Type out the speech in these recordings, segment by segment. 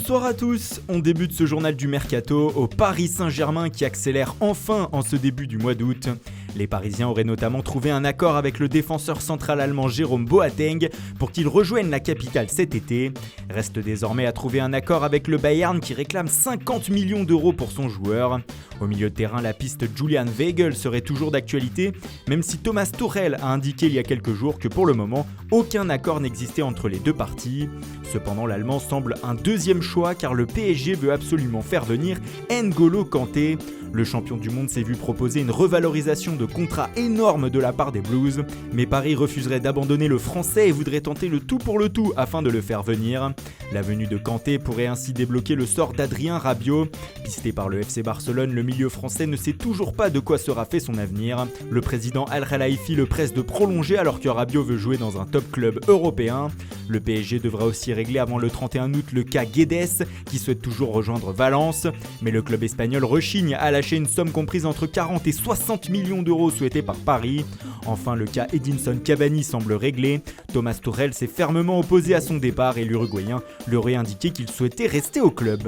Bonsoir à tous, on débute ce journal du Mercato au Paris Saint-Germain qui accélère enfin en ce début du mois d'août. Les Parisiens auraient notamment trouvé un accord avec le défenseur central allemand Jérôme Boateng pour qu'il rejoigne la capitale cet été. Reste désormais à trouver un accord avec le Bayern qui réclame 50 millions d'euros pour son joueur. Au milieu de terrain, la piste Julian Weigl serait toujours d'actualité, même si Thomas Tuchel a indiqué il y a quelques jours que pour le moment, aucun accord n'existait entre les deux parties. Cependant, l'Allemand semble un deuxième choix car le PSG veut absolument faire venir N'Golo Kanté. Le champion du monde s'est vu proposer une revalorisation de contrat énorme de la part des Blues, mais Paris refuserait d'abandonner le français et voudrait tenter le tout pour le tout afin de le faire venir. La venue de Kanté pourrait ainsi débloquer le sort d'Adrien Rabiot. Pisté par le FC Barcelone, le milieu français ne sait toujours pas de quoi sera fait son avenir. Le président Al Khelaifi le presse de prolonger alors que Rabiot veut jouer dans un top club européen. Le PSG devra aussi régler avant le 31 août le cas Guedes qui souhaite toujours rejoindre Valence, mais le club espagnol rechigne à lâcher une somme comprise entre 40 et 60 millions d'euros souhaitée par Paris. Enfin, le cas Edinson Cavani semble réglé. Thomas Tuchel s'est fermement opposé à son départ et l'Uruguayen lui aurait indiqué qu'il souhaitait rester au club.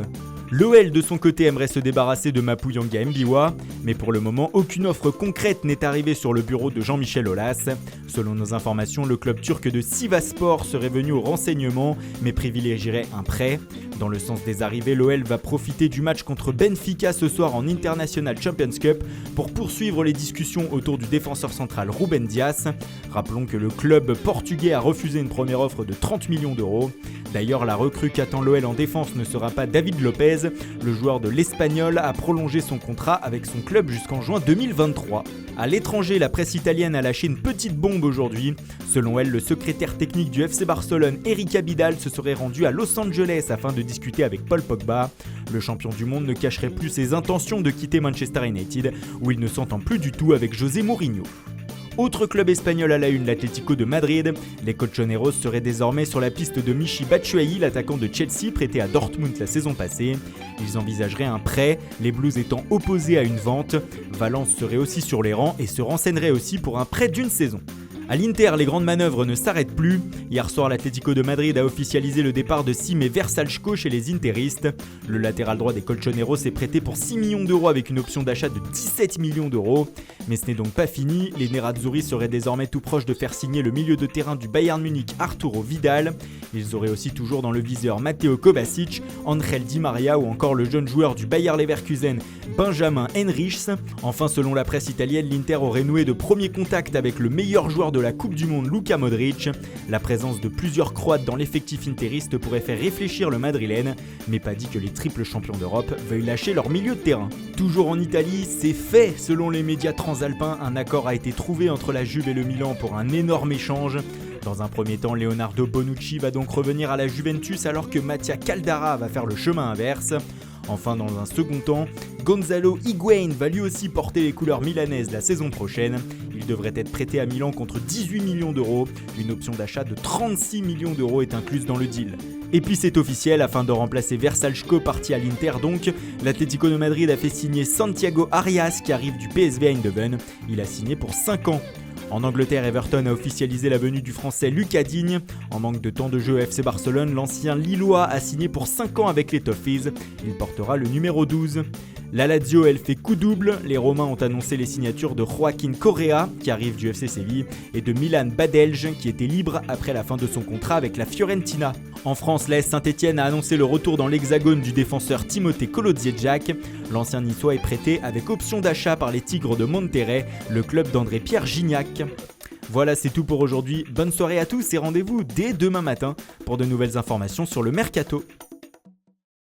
L'OL de son côté aimerait se débarrasser de Mapuyanga Mbiwa, mais pour le moment aucune offre concrète n'est arrivée sur le bureau de Jean-Michel Aulas. Selon nos informations, le club turc de Sivasspor serait venu au renseignement, mais privilégierait un prêt. Dans le sens des arrivées, l'OL va profiter du match contre Benfica ce soir en International Champions Cup pour poursuivre les discussions autour du défenseur central Ruben Dias. Rappelons que le club portugais a refusé une première offre de 30 millions d'euros. D'ailleurs, la recrue qu'attend l'OL en défense ne sera pas David Lopez. Le joueur de l'Espagnol a prolongé son contrat avec son club jusqu'en juin 2023. À l'étranger, la presse italienne a lâché une petite bombe aujourd'hui. Selon elle, le secrétaire technique du FC Barcelone, Eric Abidal, se serait rendu à Los Angeles afin de discuter avec Paul Pogba. Le champion du monde ne cacherait plus ses intentions de quitter Manchester United, où il ne s'entend plus du tout avec José Mourinho. Autre club espagnol à la une, l'Atlético de Madrid. Les colchoneros seraient désormais sur la piste de Michy Batshuayi, l'attaquant de Chelsea prêté à Dortmund la saison passée. Ils envisageraient un prêt, les Blues étant opposés à une vente. Valence serait aussi sur les rangs et se renseignerait aussi pour un prêt d'une saison. À l'Inter, les grandes manœuvres ne s'arrêtent plus. Hier soir, l'Atlético de Madrid a officialisé le départ de Sime Versalchko chez les Interistes. Le latéral droit des Colchoneros s'est prêté pour 6 millions d'euros avec une option d'achat de 17 millions d'euros. Mais ce n'est donc pas fini, les Nerazzurri seraient désormais tout proches de faire signer le milieu de terrain du Bayern Munich Arturo Vidal. Ils auraient aussi toujours dans le viseur Matteo Kovacic, Angel Di Maria ou encore le jeune joueur du Bayer Leverkusen Benjamin Henrichs. Enfin, selon la presse italienne, l'Inter aurait noué de premiers contacts avec le meilleur joueur de la Coupe du Monde, Luka Modric. La présence de plusieurs Croates dans l'effectif interiste pourrait faire réfléchir le Madrilène, mais pas dit que les triples champions d'Europe veuillent lâcher leur milieu de terrain. Toujours en Italie, c'est fait. Selon les médias transalpins, un accord a été trouvé entre la Juve et le Milan pour un énorme échange. Dans un premier temps, Leonardo Bonucci va donc revenir à la Juventus alors que Mattia Caldara va faire le chemin inverse. Enfin, dans un second temps, Gonzalo Higuain va lui aussi porter les couleurs milanaises la saison prochaine. Il devrait être prêté à Milan contre 18 millions d'euros. Une option d'achat de 36 millions d'euros est incluse dans le deal. Et puis c'est officiel, afin de remplacer Versalchko parti à l'Inter donc, l'Atlético de Madrid a fait signer Santiago Arias qui arrive du PSV Eindhoven. Il a signé pour 5 ans. En Angleterre, Everton a officialisé la venue du français Lucas Digne. En manque de temps de jeu au FC Barcelone, l'ancien Lillois a signé pour 5 ans avec les Toffees. Il portera le numéro 12. La Lazio, elle fait coup double. Les Romains ont annoncé les signatures de Joaquín Correa, qui arrive du FC Séville, et de Milan Badelj, qui était libre après la fin de son contrat avec la Fiorentina. En France, l'AS Saint-Etienne a annoncé le retour dans l'hexagone du défenseur Timothée Kolodziejczak. L'ancien niçois est prêté avec option d'achat par les Tigres de Monterrey, le club d'André-Pierre Gignac. Voilà, c'est tout pour aujourd'hui. Bonne soirée à tous et rendez-vous dès demain matin pour de nouvelles informations sur le Mercato.